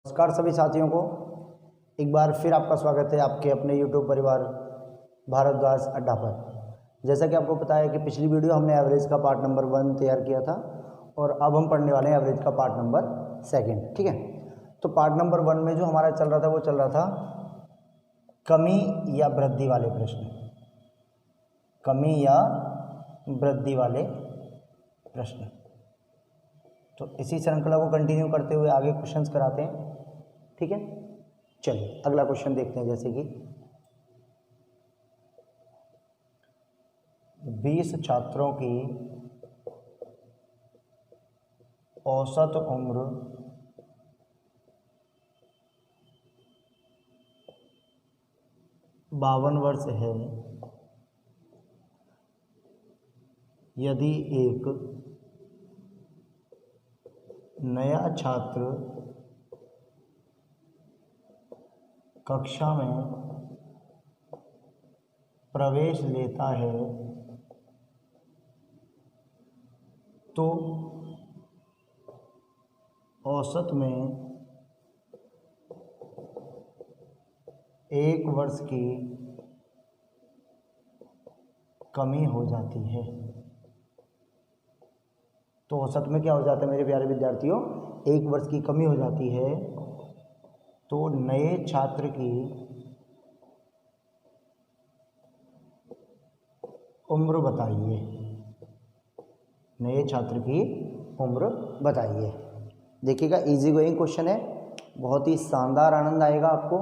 नमस्कार सभी साथियों को, एक बार फिर आपका स्वागत है आपके अपने YouTube परिवार भारद्वाज अड्डा पर। जैसा कि आपको पता है कि पिछली वीडियो हमने एवरेज का पार्ट नंबर 1 तैयार किया था और अब हम पढ़ने वाले हैं एवरेज का पार्ट नंबर 2। ठीक है, तो पार्ट नंबर 1 में जो हमारा चल रहा था वो चल रहा था कमी या वृद्धि वाले प्रश्न। कमी या वृद्धि वाले प्रश्न। तो इसी श्रृंखला को कंटिन्यू करते हुए आगे क्वेश्चंस कराते हैं। ठीक है, चलिए अगला क्वेश्चन देखते हैं। जैसे कि 20 छात्रों की औसत उम्र 52 वर्ष है। यदि एक नया छात्र कक्षा में प्रवेश लेता है तो औसत में 1 वर्ष की कमी हो जाती है। तो औसत में क्या हो जाता है मेरे प्यारे विद्यार्थियों? 1 वर्ष की कमी हो जाती है। तो नए छात्र की उम्र बताइए। नए छात्र की उम्र बताइए। देखिएगा, इजी गोइंग क्वेश्चन है, बहुत ही शानदार, आनंद आएगा आपको।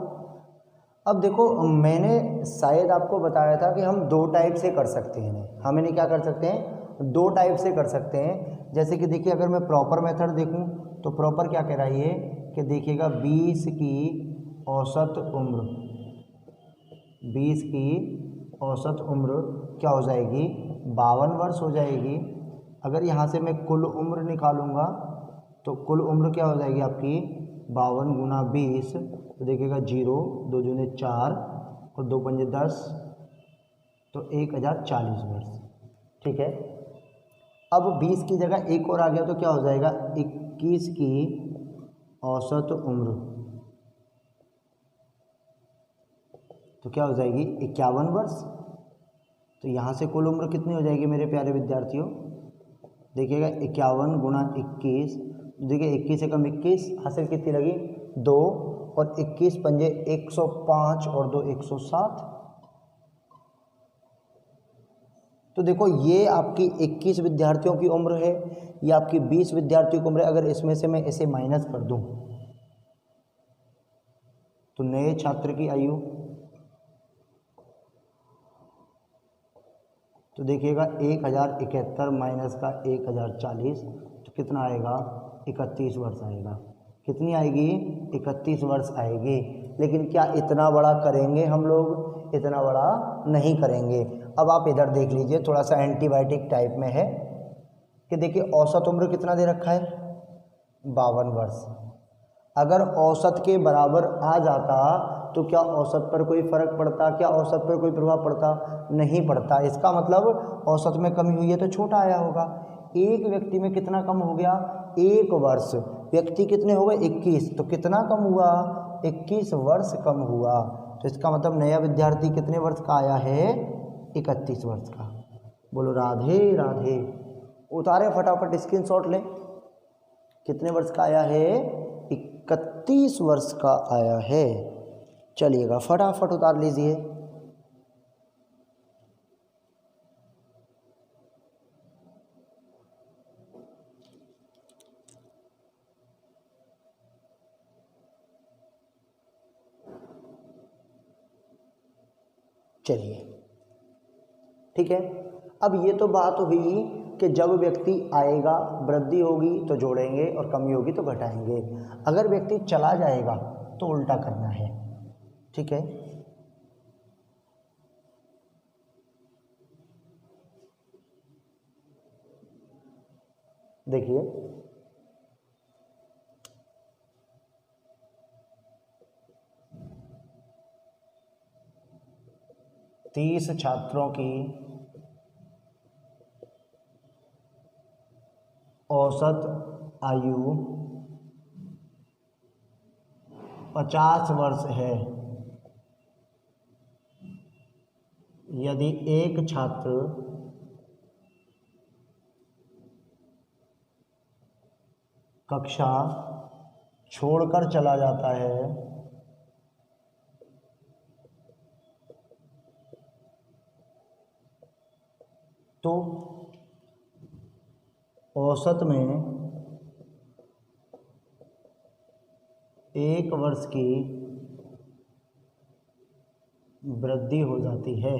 अब देखो, मैंने शायद आपको बताया था कि हम 2 टाइप से कर सकते हैं। हम इन्हें क्या कर सकते हैं? 2 टाइप से कर सकते हैं। जैसे कि देखिए, अगर मैं प्रॉपर मेथड देखूं तो प्रॉपर क्या कह रहा है ये कि देखिएगा 20 की औसत उम्र, 20 की औसत उम्र क्या हो जाएगी? 52 वर्ष हो जाएगी। अगर यहाँ से मैं कुल उम्र निकालूंगा तो कुल उम्र क्या हो जाएगी आपकी? 52 गुना 20, तो देखिएगा 0, 2 दूने 4 और 2 पंजे 10, तो 1040 वर्ष। ठीक है, अब 20 की जगह एक और आ गया तो क्या हो जाएगा? 21 की औसत उम्र, तो क्या हो जाएगी? 51 वर्ष। तो यहाँ से कुल उम्र कितनी हो जाएगी मेरे प्यारे विद्यार्थियों? देखिएगा 51 गुना 21, देखिए 21 से कम 21, हासिल कितनी लगी? 2, और 21 पंजे 105 और 2 107। तो देखो, ये आपकी 21 विद्यार्थियों की उम्र है, ये आपकी 20 विद्यार्थियों की उम्र है। अगर इसमें से मैं इसे माइनस कर दूं तो नए छात्र की आयु, तो देखिएगा 1071 माइनस का 1040, तो कितना आएगा? 31 वर्ष आएगा। कितनी आएगी? 31 वर्ष आएगी। लेकिन क्या इतना बड़ा करेंगे हम लोग? इतना बड़ा नहीं करेंगे। अब आप इधर देख लीजिए, थोड़ा सा एंटीबायोटिक टाइप में है कि देखिए औसत उम्र कितना दे रखा है? 52 वर्ष। अगर औसत के बराबर आ जाता तो क्या औसत पर कोई फर्क पड़ता? क्या औसत पर कोई प्रभाव पड़ता? नहीं पड़ता। इसका मतलब औसत में कमी हुई है तो छोटा आया होगा। एक व्यक्ति में कितना कम हो गया? 1 वर्ष। व्यक्ति कितने हो गए? 21। तो कितना कम हुआ? 21 वर्ष कम हुआ। तो इसका मतलब नया विद्यार्थी कितने वर्ष का आया है? 31 वर्ष का। बोलो राधे राधे। उतारे फटाफट, स्क्रीनशॉट लें। कितने वर्ष का आया है? 31 वर्ष का आया है। चलिएगा फटाफट उतार लीजिए। चलिए, ठीक है। अब ये तो बात हुई कि जब व्यक्ति आएगा, वृद्धि होगी तो जोड़ेंगे और कमी होगी तो घटाएंगे। अगर व्यक्ति चला जाएगा तो उल्टा करना है। ठीक है, देखिए 30 छात्रों की औसत आयु 50 वर्ष है, यदि एक छात्र कक्षा छोड़कर चला जाता है तो औसत में 1 वर्ष की वृद्धि हो जाती है।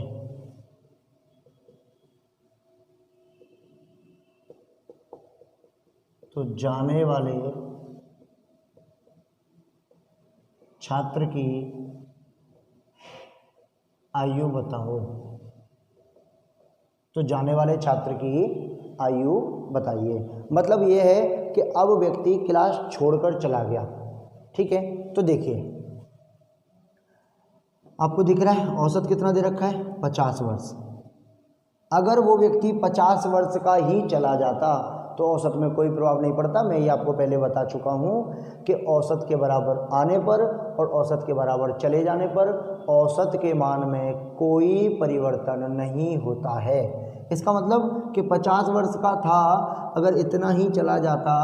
तो जाने वाले छात्र की आयु बताओ। तो जाने वाले छात्र की आयु बताइए। मतलब ये है कि अब व्यक्ति क्लास छोड़कर चला गया, ठीक है। तो देखिए आपको दिख रहा है औसत कितना दे रखा है, 50 वर्ष। अगर वो व्यक्ति 50 वर्ष का ही चला जाता तो औसत में कोई प्रभाव नहीं पड़ता। मैं ये आपको पहले बता चुका हूँ कि औसत के बराबर आने पर और औसत के बराबर चले जाने पर औसत के मान में कोई परिवर्तन नहीं होता है। इसका मतलब कि 50 वर्ष का था, अगर इतना ही चला जाता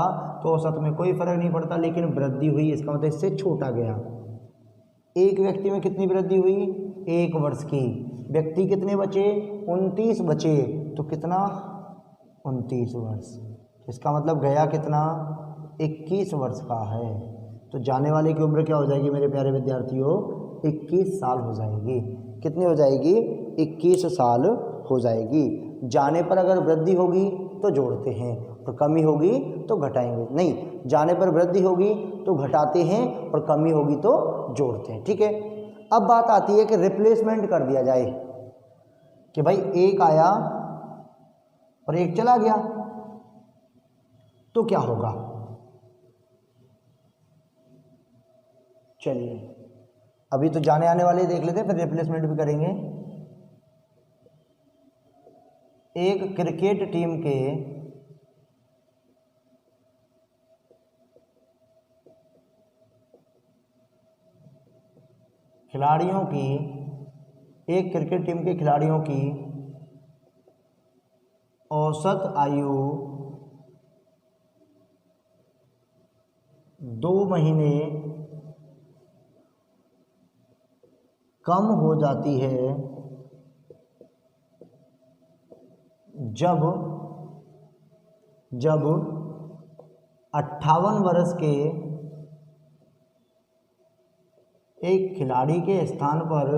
तो औसत में कोई फर्क नहीं पड़ता, लेकिन वृद्धि हुई, इसका मतलब इससे छोटा गया। एक व्यक्ति में कितनी वृद्धि हुई, 1 वर्ष की। व्यक्ति कितने बचे, 29 बचे, तो कितना 29 वर्ष। इसका मतलब गया कितना, 21 वर्ष का है। तो जाने वाले की उम्र क्या हो जाएगी मेरे प्यारे विद्यार्थियों, 21 साल हो जाएगी। कितनी हो जाएगी, 21 साल हो जाएगी। जाने पर अगर वृद्धि होगी तो जोड़ते हैं और कमी होगी तो घटाएंगे, नहीं जाने पर वृद्धि होगी तो घटाते हैं और कमी होगी तो जोड़ते हैं, ठीक है। अब बात आती है कि रिप्लेसमेंट कर दिया जाए कि भाई एक आया और एक चला गया तो क्या होगा। चलिए अभी तो जाने आने वाले देख लेते हैं, फिर रिप्लेसमेंट भी करेंगे। एक क्रिकेट टीम के खिलाड़ियों की, एक क्रिकेट टीम के खिलाड़ियों की औसत आयु 2 महीने कम हो जाती है जब 58 वर्ष के एक खिलाड़ी के स्थान पर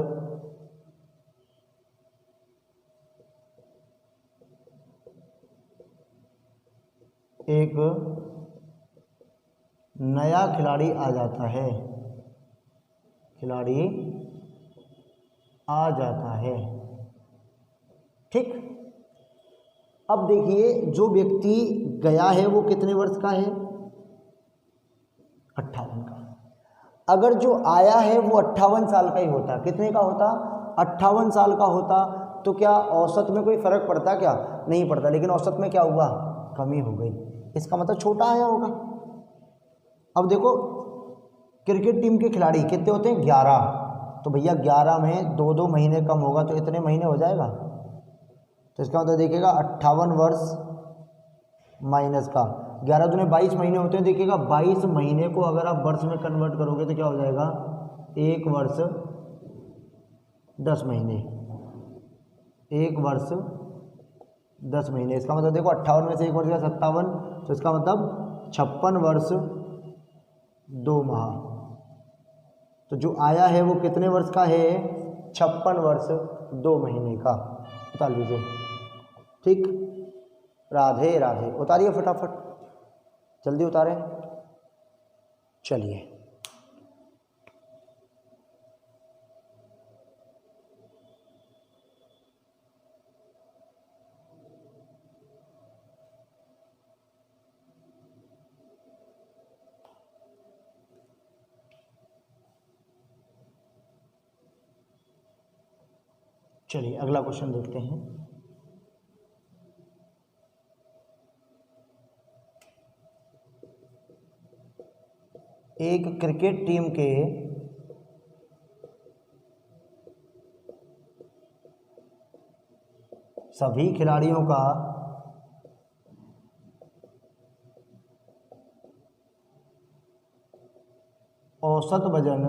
एक नया खिलाड़ी आ जाता है, खिलाड़ी आ जाता है, ठीक। अब देखिए जो व्यक्ति गया है वो कितने वर्ष का है, 58 का। अगर जो आया है वो 58 साल का ही होता, कितने का होता, 58 साल का होता, तो क्या औसत में कोई फर्क पड़ता, क्या नहीं पड़ता। लेकिन औसत में क्या हुआ, कमी हो गई, इसका मतलब छोटा आया होगा। अब देखो क्रिकेट टीम के खिलाड़ी कितने होते हैं, 11, तो भैया 11 में 2-2 महीने कम होगा तो इतने महीने हो जाएगा। तो इसका मतलब देखिएगा 58 वर्ष माइनस का 11 दूने 22 महीने होते हैं। देखिएगा 22 महीने को अगर आप वर्ष में कन्वर्ट करोगे तो क्या हो जाएगा, 1 वर्ष 10 महीने, 1 वर्ष 10 महीने। इसका मतलब देखो 58 में से 1 वर्ष का 57, तो इसका मतलब 56 वर्ष 2 माह। तो जो आया है वो कितने वर्ष का है, 56 वर्ष 2 महीने का। उतार लीजिए, ठीक। राधे राधे, उतारिए फटाफट, जल्दी उतारें। चलिए चलिए अगला क्वेश्चन देखते हैं। एक क्रिकेट टीम के सभी खिलाड़ियों का औसत वजन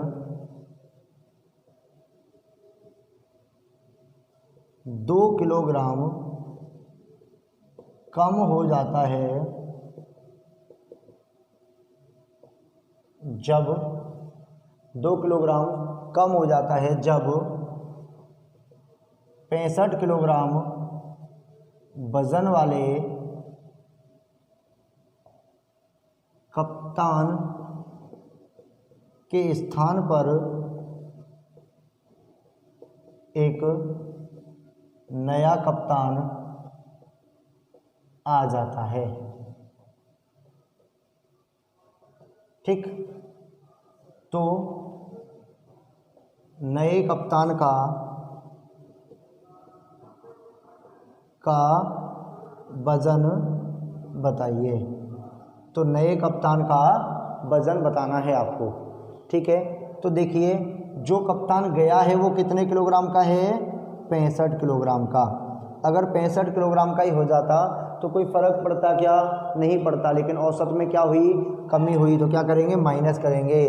2 किलोग्राम कम हो जाता है जब 2 किलोग्राम कम हो जाता है जब 65 किलोग्राम वजन वाले कप्तान के स्थान पर एक नया कप्तान आ जाता है। ठीक, तो नए कप्तान का वजन बताइए। तो नए कप्तान का वजन बताना है आपको। ठीक है, तो देखिए जो कप्तान गया है वो कितने किलोग्राम का है? 65 किलोग्राम का। अगर 65 किलोग्राम का ही हो जाता तो कोई फ़र्क पड़ता क्या? नहीं पड़ता, लेकिन औसत में क्या हुई? कमी हुई। तो क्या करेंगे? माइनस करेंगे।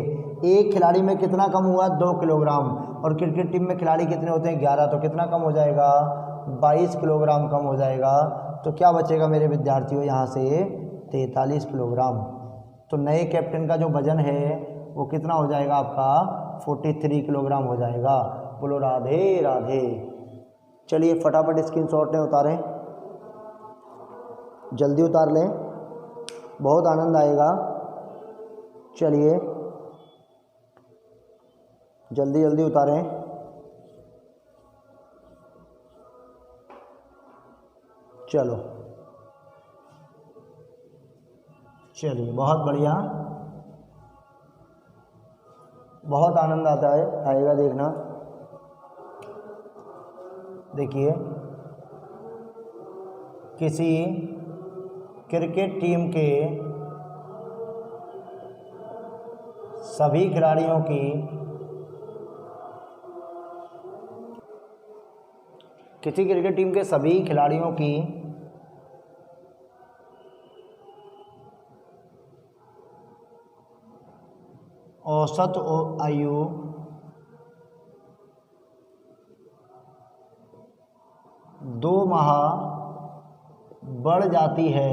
एक खिलाड़ी में कितना कम हुआ? 2 किलोग्राम। और क्रिकेट टीम में खिलाड़ी कितने होते हैं? 11। तो कितना कम हो जाएगा? 22 किलोग्राम कम हो जाएगा। तो क्या बचेगा मेरे विद्यार्थियों यहाँ से? 43 किलोग्राम। तो नए कैप्टन का जो वजन है वो कितना हो जाएगा आपका? 43 किलोग्राम हो जाएगा। बोलो राधे राधे। चलिए फटाफट स्क्रीनशॉट लें, उतारें, जल्दी उतार लें, बहुत आनंद आएगा। चलिए जल्दी जल्दी उतारें। चलो चलिए, बहुत बढ़िया, बहुत आनंद आता है, आएगा देखना। देखिए किसी क्रिकेट टीम के सभी खिलाड़ियों की औसत आयु 2 माह बढ़ जाती है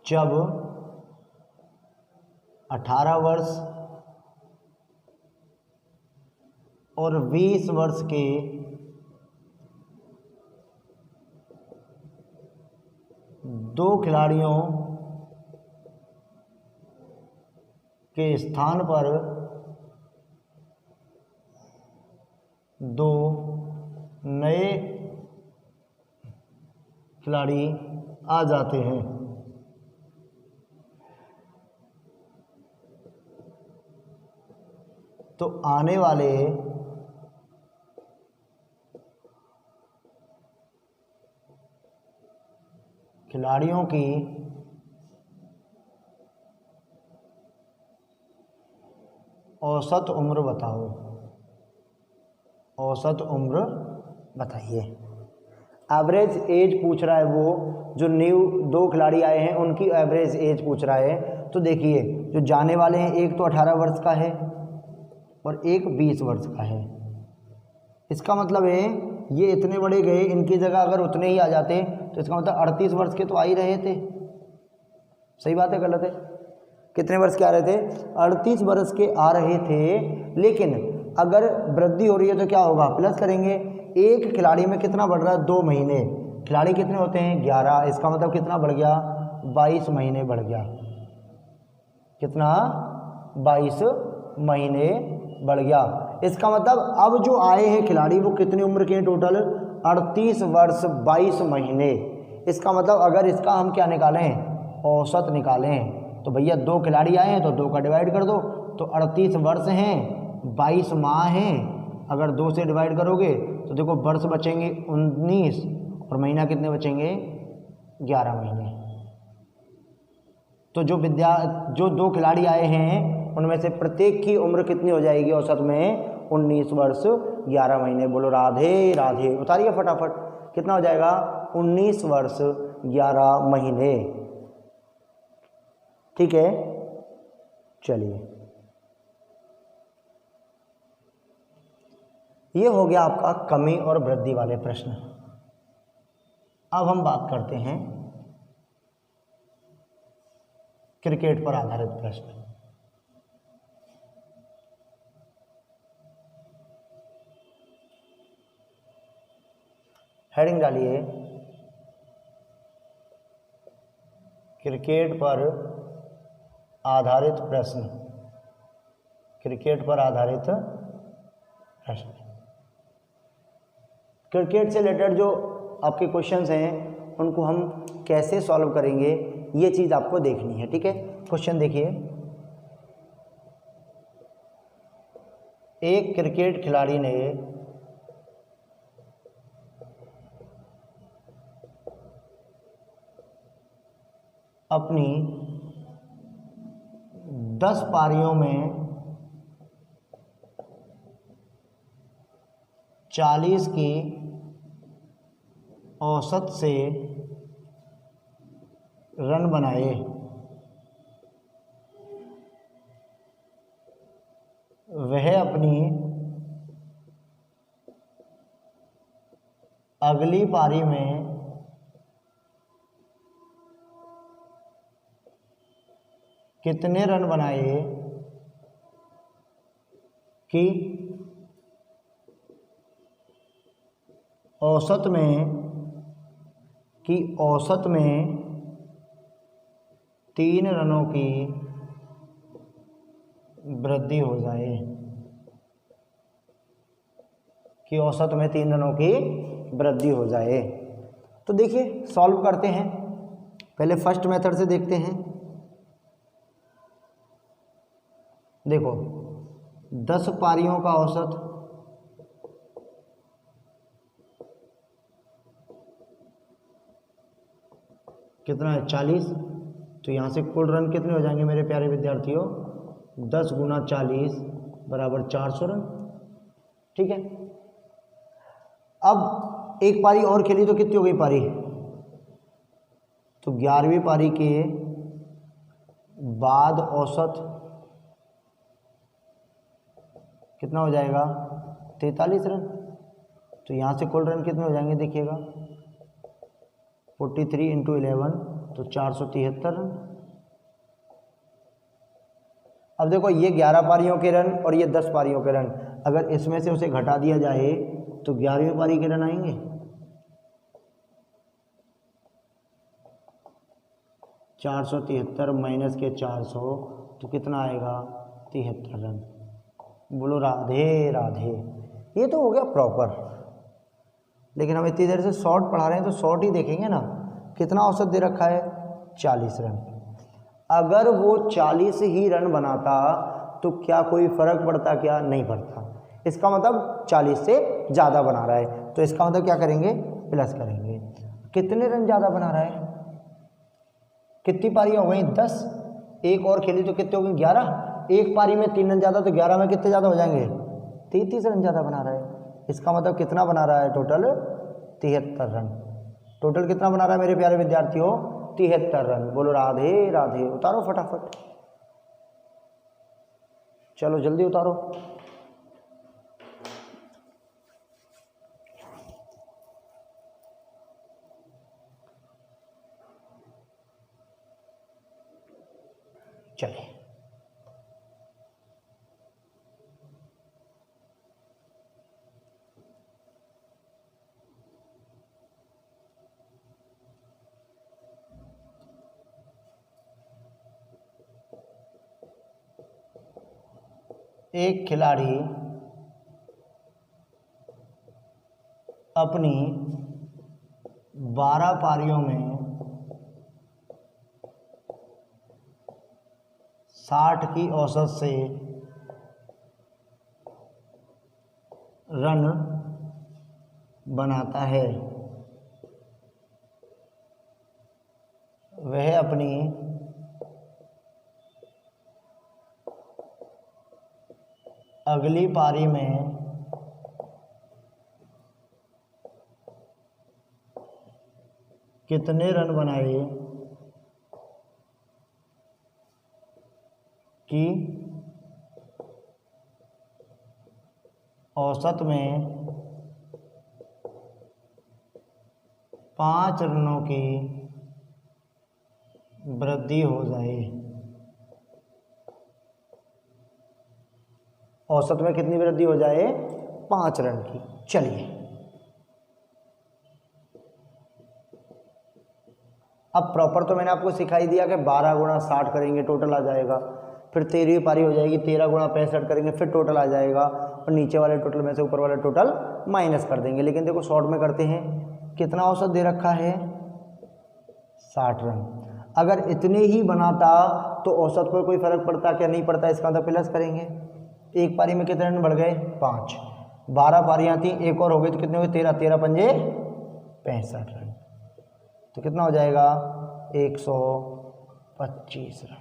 जब 18 वर्ष और 20 वर्ष के दो खिलाड़ियों के स्थान पर 2 नए खिलाड़ी आ जाते हैं। तो आने वाले खिलाड़ियों की औसत उम्र बताओ। औसत उम्र बताइए। एवरेज एज पूछ रहा है, वो जो न्यू 2 खिलाड़ी आए हैं उनकी एवरेज एज पूछ रहा है। तो देखिए जो जाने वाले हैं, एक तो 18 वर्ष का है और एक 20 वर्ष का है। इसका मतलब है ये इतने बड़े गए, इनकी जगह अगर उतने ही आ जाते तो इसका मतलब 38 वर्ष के तो आ ही रहे थे। सही बात है गलत है? कितने वर्ष के आ रहे थे? 38 वर्ष के आ रहे थे। लेकिन अगर वृद्धि हो रही है तो क्या होगा? प्लस करेंगे। एक खिलाड़ी में कितना बढ़ रहा है? 2 महीने। खिलाड़ी कितने होते हैं? 11। इसका मतलब कितना बढ़ गया? 22 महीने बढ़ गया। कितना? 22 महीने बढ़ गया। इसका मतलब अब जो आए हैं खिलाड़ी वो कितनी उम्र के हैं टोटल? 38 वर्ष 22 महीने। इसका मतलब अगर इसका हम क्या निकालें? औसत निकालें। तो भैया 2 खिलाड़ी आए हैं तो 2 का डिवाइड कर दो। तो 38 वर्ष हैं, 22 माह हैं। अगर 2 से डिवाइड करोगे तो देखो वर्ष बचेंगे 19 और महीना कितने बचेंगे? 11 महीने। तो जो 2 खिलाड़ी आए हैं उनमें से प्रत्येक की उम्र कितनी हो जाएगी औसत में? 19 वर्ष 11 महीने। बोलो राधे राधे। उतारिए फटाफट, कितना हो जाएगा 19 वर्ष 11 महीने। ठीक है, चलिए ये हो गया आपका कमी और वृद्धि वाले प्रश्न। अब हम बात करते हैं क्रिकेट पर आधारित प्रश्न। हेडिंग डालिए क्रिकेट पर आधारित प्रश्न। क्रिकेट पर आधारित प्रश्न। क्रिकेट से रिलेटेड जो आपके क्वेश्चंस हैं उनको हम कैसे सॉल्व करेंगे ये चीज़ आपको देखनी है। ठीक है, क्वेश्चन देखिए, एक क्रिकेट खिलाड़ी ने अपनी 10 पारियों में 40 की औसत से रन बनाए। वह अपनी अगली पारी में कितने रन बनाए कि औसत में 3 रनों की वृद्धि हो जाए। कि औसत में 3 रनों की वृद्धि हो जाए। तो देखिए सॉल्व करते हैं। पहले फर्स्ट मेथड से देखते हैं। देखो 10 पारियों का औसत कितना है 40। तो यहाँ से कुल रन कितने हो जाएंगे मेरे प्यारे विद्यार्थियों, 10 गुना 40 बराबर 400 रन। ठीक है, अब एक पारी और खेली तो कितनी हो गई पारी, तो 11वीं पारी के बाद औसत कितना हो जाएगा 43 रन। तो यहाँ से कुल रन कितने हो जाएंगे देखिएगा 43 इंटू 11 तो 473 रन। अब देखो ये 11 पारियों के रन और ये 10 पारियों के रन, अगर इसमें से उसे घटा दिया जाए तो 11वीं पारी के रन आएंगे। -473 माइनस के 400 तो कितना आएगा 73 रन। बोलो राधे राधे। ये तो हो गया प्रॉपर, लेकिन हम इतनी देर से शॉर्ट पढ़ा रहे हैं तो शॉर्ट ही देखेंगे ना। कितना औसत दे रखा है 40 रन। अगर वो 40 ही रन बनाता तो क्या कोई फर्क पड़ता, क्या नहीं पड़ता। इसका मतलब 40 से ज़्यादा बना रहा है, तो इसका मतलब क्या करेंगे प्लस करेंगे। कितने रन ज़्यादा बना रहा है, कितनी पारी हो गई 10, एक और खेली तो कितने हो गई 11। एक पारी में 3 रन ज़्यादा तो 11 में कितने ज़्यादा हो जाएंगे 33 रन ज़्यादा बना रहा है। इसका मतलब कितना बना रहा है टोटल 73 रन। टोटल कितना बना रहा है मेरे प्यारे विद्यार्थियों 73 रन। बोलो राधे राधे। उतारो फटाफट, चलो जल्दी उतारो। चलिए एक खिलाड़ी अपनी 12 पारियों में 60 की औसत से रन बनाता है। वह अपनी अगली पारी में कितने रन बनाए कि औसत में 5 रनों की वृद्धि हो जाए। औसत में कितनी वृद्धि हो जाए? 5 रन की। चलिए अब प्रॉपर तो मैंने आपको सिखाई दिया कि 12 गुणा 60 करेंगे टोटल आ जाएगा, फिर 13वीं पारी हो जाएगी 13 गुणा 65 करेंगे फिर टोटल आ जाएगा, और नीचे वाले टोटल में से ऊपर वाला टोटल माइनस कर देंगे। लेकिन देखो शॉर्ट में करते हैं, कितना औसत दे रखा है? 60 रन। अगर इतने ही बनाता तो औसत पर कोई फर्क पड़ता क्या? नहीं पड़ता। इसका मतलब प्लस करेंगे। एक पारी में कितने रन बढ़ गए? 5। 12 पारियाँ थी, एक और हो गई तो कितने हुए? 13। 13 पंजे 65 रन। तो कितना हो जाएगा? 125 रन।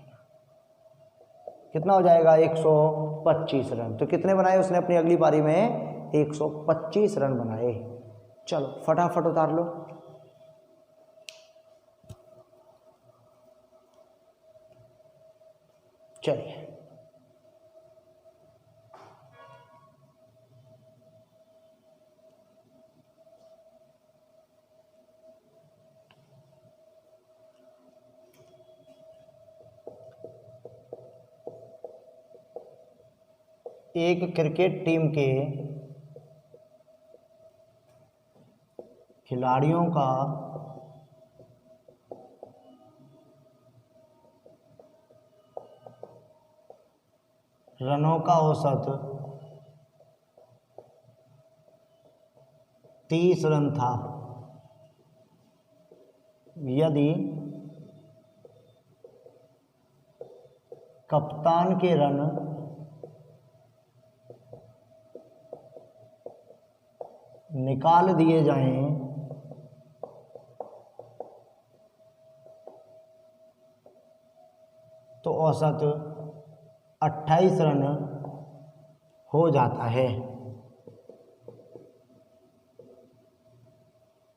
कितना हो जाएगा? 125 रन। तो कितने बनाए उसने अपनी अगली पारी में? 125 रन बनाए। चलो फटाफट उतार लो। चलिए एक क्रिकेट टीम के खिलाड़ियों का रनों का औसत 30 रन था यदि कप्तान के रन निकाल दिए जाएं तो औसत 28 रन हो जाता है।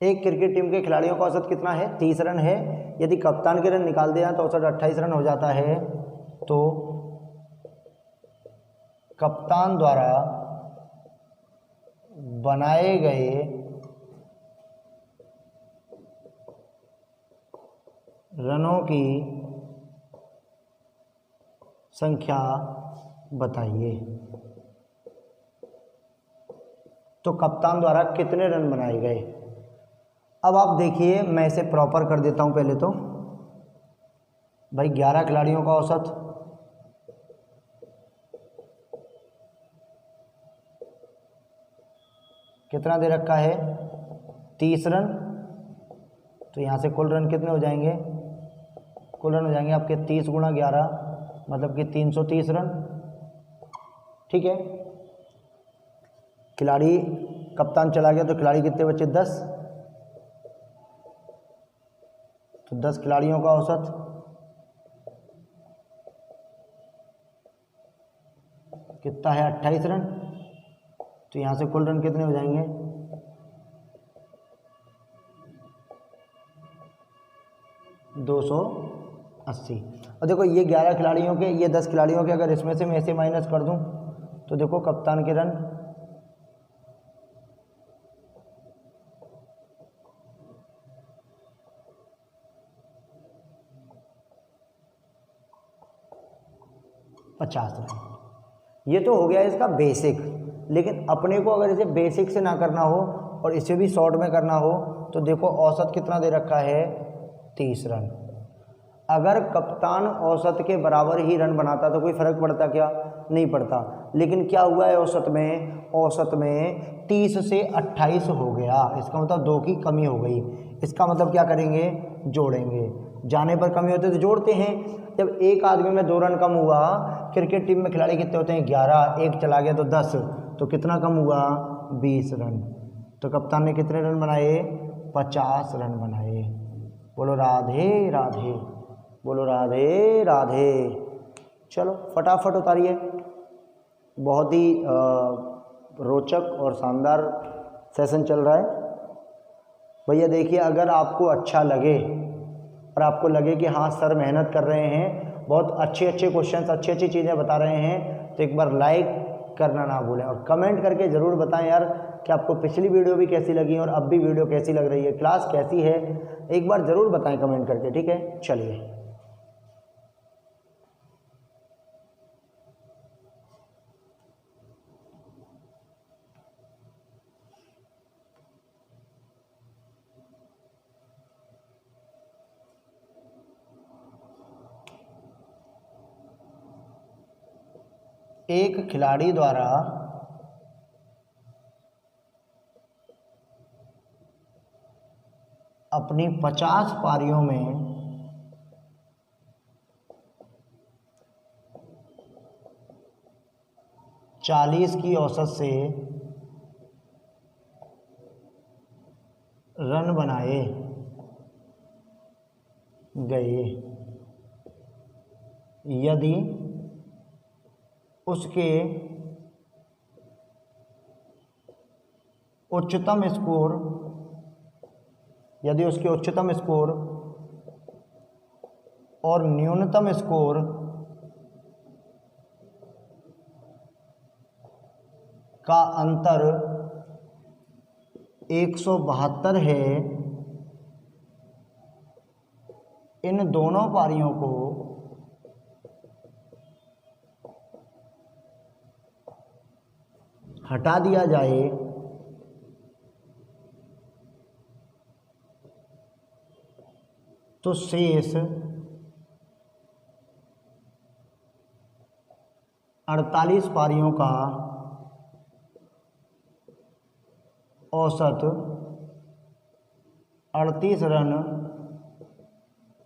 एक क्रिकेट टीम के खिलाड़ियों का औसत कितना है? 30 रन है। यदि कप्तान के रन निकाल दिए तो औसत 28 रन हो जाता है। तो कप्तान द्वारा बनाए गए रनों की संख्या बताइए। तो कप्तान द्वारा कितने रन बनाए गए? अब आप देखिए, मैं इसे प्रॉपर कर देता हूं। पहले तो भाई 11 खिलाड़ियों का औसत, कितना दे रखा है? 30 रन। तो यहाँ से कुल रन कितने हो जाएंगे? कुल रन हो जाएंगे आपके 30 गुणा 11, मतलब कि 330 रन। ठीक है। खिलाड़ी कप्तान चला गया तो खिलाड़ी कितने बचे? 10। तो 10 खिलाड़ियों का औसत कितना है? 28 रन। तो यहाँ से कुल रन कितने हो जाएंगे? 280। और देखो ये 11 खिलाड़ियों के, ये 10 खिलाड़ियों के, अगर इसमें से मैं ऐसे माइनस कर दूं तो देखो कप्तान के रन 50 रन। ये तो हो गया इसका बेसिक। लेकिन अपने को अगर इसे बेसिक से ना करना हो और इसे भी शॉर्ट में करना हो तो देखो औसत कितना दे रखा है? 30 रन। अगर कप्तान औसत के बराबर ही रन बनाता तो कोई फर्क पड़ता क्या? नहीं पड़ता। लेकिन क्या हुआ है औसत में? औसत में 30 से 28 हो गया। इसका मतलब 2 की कमी हो गई। इसका मतलब क्या करेंगे? जोड़ेंगे। जाने पर कमी होती है तो जोड़ते हैं। जब एक आदमी में 2 रन कम हुआ, क्रिकेट टीम में खिलाड़ी कितने होते हैं? 11। एक चला गया तो 10, तो कितना कम हुआ? 20 रन। तो कप्तान ने कितने रन बनाए? 50 रन बनाए। बोलो राधे राधे, बोलो राधे राधे। चलो फटाफट उतारिए। बहुत ही रोचक और शानदार सेशन चल रहा है भैया। देखिए, अगर आपको अच्छा लगे और आपको लगे कि हाँ सर मेहनत कर रहे हैं, बहुत अच्छे अच्छे क्वेश्चंस, अच्छी अच्छी चीज़ें बता रहे हैं, तो एक बार लाइक करना ना भूलें और कमेंट करके ज़रूर बताएं यार कि आपको पिछली वीडियो भी कैसी लगी और अब भी वीडियो कैसी लग रही है, क्लास कैसी है, एक बार ज़रूर बताएं कमेंट करके, ठीक है। चलिए, एक खिलाड़ी द्वारा अपनी 50 पारियों में 40 की औसत से रन बनाए गए यदि उसके उच्चतम स्कोर और न्यूनतम स्कोर का अंतर 172 है, इन दोनों पारियों को हटा दिया जाए तो शेष 48 पारियों का औसत 38 रन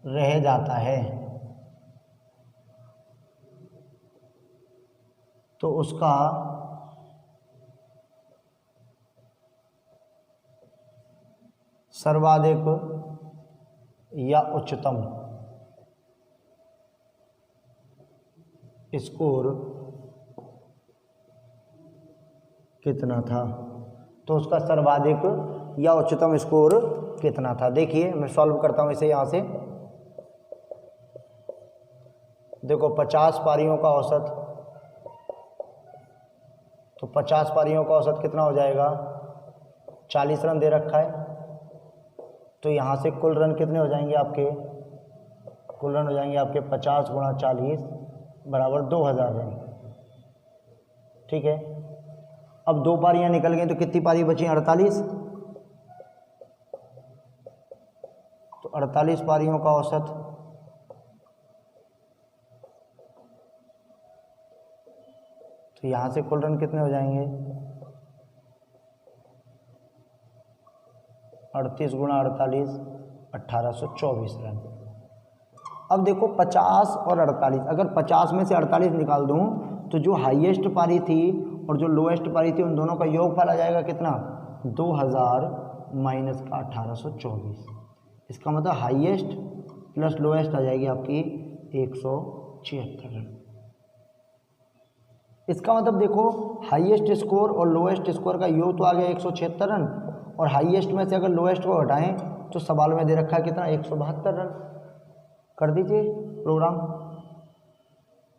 रह जाता है। तो उसका सर्वाधिक या उच्चतम स्कोर कितना था? तो उसका सर्वाधिक या उच्चतम स्कोर कितना था? देखिए, मैं सॉल्व करता हूं इसे यहां से। देखो, 50 पारियों का औसत, तो 50 पारियों का औसत कितना हो जाएगा? 40 रन दे रखा है, तो यहाँ से कुल रन कितने हो जाएंगे आपके? कुल रन हो जाएंगे आपके 50 गुणा 40 बराबर 2000 रन, ठीक है। अब 2 पारियां निकल गई तो कितनी पारी बची? 48। तो 48 पारियों का औसत तो यहाँ से कुल रन कितने हो जाएंगे? 38 गुणा 48 1824 रन। अब देखो, 50 और 48, अगर 50 में से 48 निकाल दूं तो जो हाईएस्ट पारी थी और जो लोएस्ट पारी थी उन दोनों का योगफल आ जाएगा कितना? 2000 माइनस का 1824। इसका मतलब हाईएस्ट प्लस लोएस्ट आ जाएगी आपकी 176 रन। इसका मतलब देखो, हाईएस्ट स्कोर और लोएस्ट स्कोर का योग तो आ गया 176 रन, और हाईएस्ट में से अगर लोएस्ट को हटाएं तो सवाल में दे रखा है कितना? 172 रन। कर दीजिए प्रोग्राम,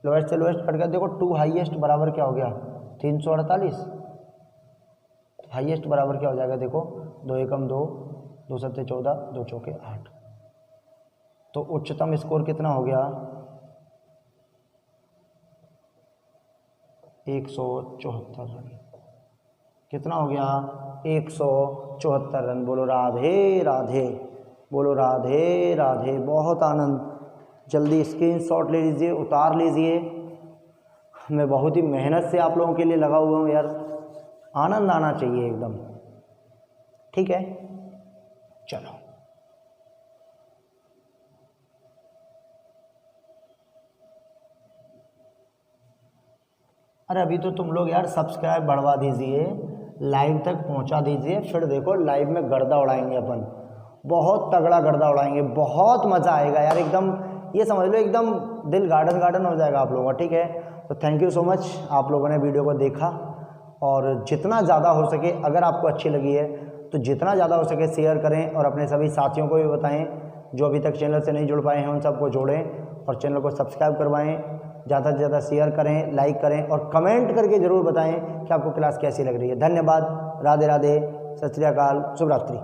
लोएस्ट से लोएस्ट कट गया। देखो, 2 हाईएस्ट बराबर क्या हो गया? 348। हाईएस्ट बराबर क्या हो जाएगा? देखो, 2 एकम 2, 2 सत्ते 14, 2 चौके 8। तो उच्चतम स्कोर कितना हो गया? 174 रन। कितना हो गया? 174 रन। बोलो राधे राधे, बोलो राधे राधे। बहुत आनंद। जल्दी स्क्रीनशॉट ले लीजिए, उतार लीजिए। मैं बहुत ही मेहनत से आप लोगों के लिए लगा हुआ हूँ यार, आनंद आना चाहिए एकदम, ठीक है। चलो, अरे अभी तो तुम लोग यार सब्सक्राइब बढ़वा दीजिए, लाइव तक पहुंचा दीजिए, फिर देखो लाइव में गर्दा उड़ाएंगे अपन, बहुत तगड़ा गर्दा उड़ाएंगे, बहुत मज़ा आएगा यार एकदम। ये समझ लो एकदम दिल गार्डन गार्डन हो जाएगा आप लोगों का, ठीक है। तो थैंक यू सो मच, आप लोगों ने वीडियो को देखा और जितना ज़्यादा हो सके, अगर आपको अच्छी लगी है तो जितना ज़्यादा हो सके शेयर करें और अपने सभी साथियों को भी बताएं जो अभी तक चैनल से नहीं जुड़ पाए हैं उन सबको जोड़ें और चैनल को सब्सक्राइब करवाएं। ज़्यादा से ज़्यादा शेयर करें, लाइक करें और कमेंट करके ज़रूर बताएं कि आपको क्लास कैसी लग रही है। धन्यवाद, राधे राधे, सत श्री अकाल, शुभ रात्रि।